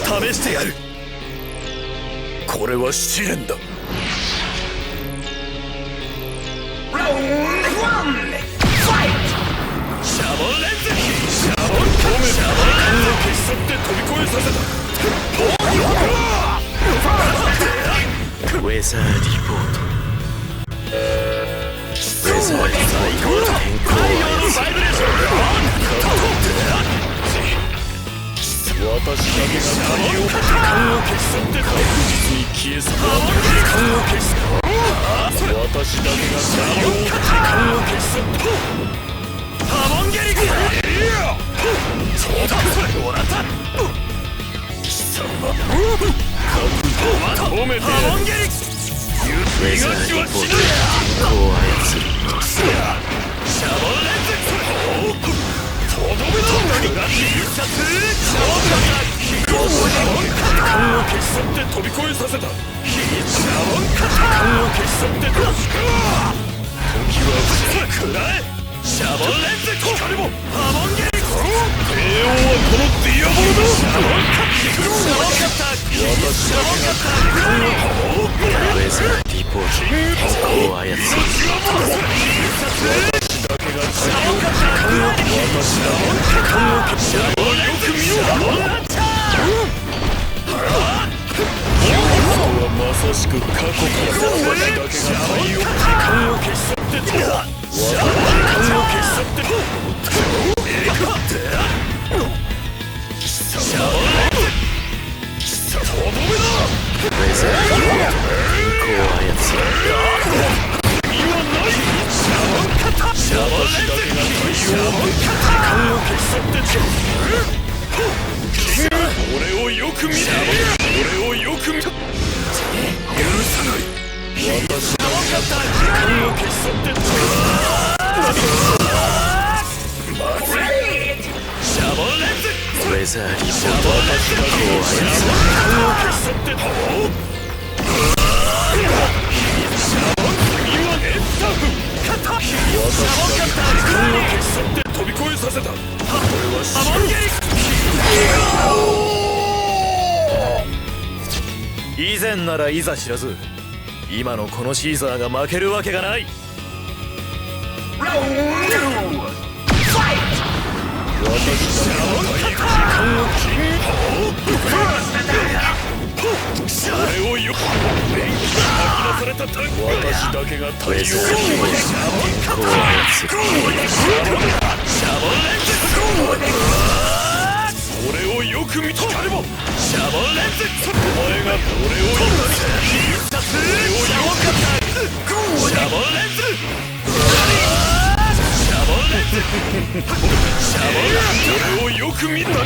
試してやる。これは試練だ。ラウンド1ファイト。シャボンレンズ、シャボンカッシャボンレンズを消し去って飛び越えさせた。ウェザーリポート。ウェザーリポート。天候を操る。私だけが太陽の時間を消し去って確実に消え去った。時間を消し去った。私だけが太陽の時間を消し去った。ハモンゲリク。そうだ、それもらった。貴様覚悟をめて。ハモンゲリク。逃がしはしない。天候を操る。シャボンレンズ。とどめだ。必殺シャボンカタ。時間を消し去って飛び越えさせた。シャボンカタ。時間を消し去って時はくらえ。シャボンレンズ光もハモンゲリク。帝王はこのディアボロだ。シャボンカッタ。シャボンカッタ。ウェザーリポート。天候を操る。私だけが太陽の時間を私だけが時間を消しシャボンよく見ろ。はまさしく過去から私だけが太陽の時間を消し去ってと。シャボンを消し去ってと。シャボンとどめだ。ウェザーリポート。天候を操る。意味はない。シャボンカタ。私だけが太陽の時間を消し去ってと。俺をよく見ろ。俺をよく見ろ。許さない。私だけが時間を消し去ってと。まずい。シャボンレンズ。ウェザーリポート。私だけが時間を消し去ってと。シャボン君はエンタフカタ。私だけが時間を消し去って飛び越えさせた。これはシャボンゲリ。以前ならいざ知らず、今のこのシーザーが負けるわけがない。ラウンド2ファイト。私だけが時間を切りそれをよく電気が吐き出されたタンク。私だけが太陽を消しシャボンレンズ。俺をよく見とかれもシャボンレンズ。お前が俺をよく見た。シャボンレンズ。シャボンレンズ。俺をよく見たり。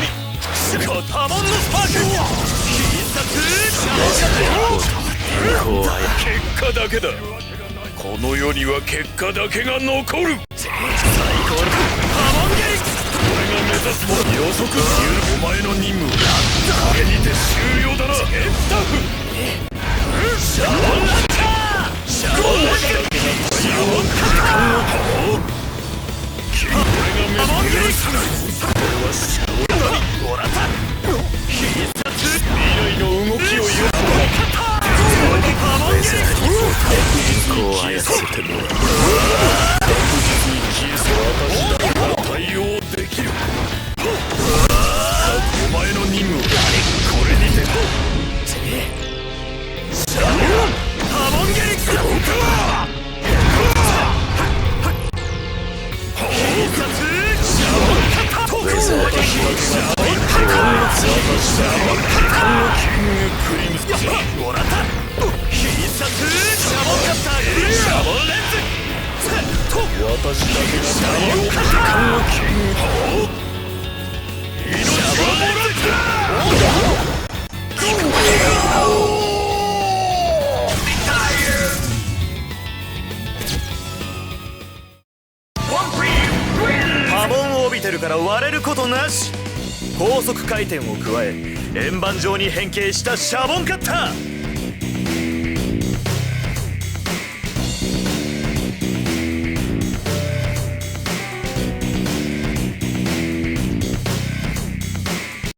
ハモンのスパーク。必殺シャボンカタ。結果だけだ。この世には結果だけが残る。最高のハモンゲリ。俺が目指すも予測するお前の任務。これにて終了だな。エンタフ。シャボンランター。シャボンレンズ。シャボンカタ。俺が目指すこれはシャボンランもらった。必殺未来の動きを言う。天候を操ってもらう。確実に消え去私だけが対応できる。お前の任務これにてシャボンハモンゲリク。必殺シャボンカタ。ウェザーリポート。シャボンカタ。シャボンカタ。キングクリムスもらった。必殺シャボンカタ。シャボンレンズ。私だけが太陽の時間をキング。命はもらった。波紋を帯びてるから割れることなし。高速回転を加え円盤状に変形したシャボンカッター。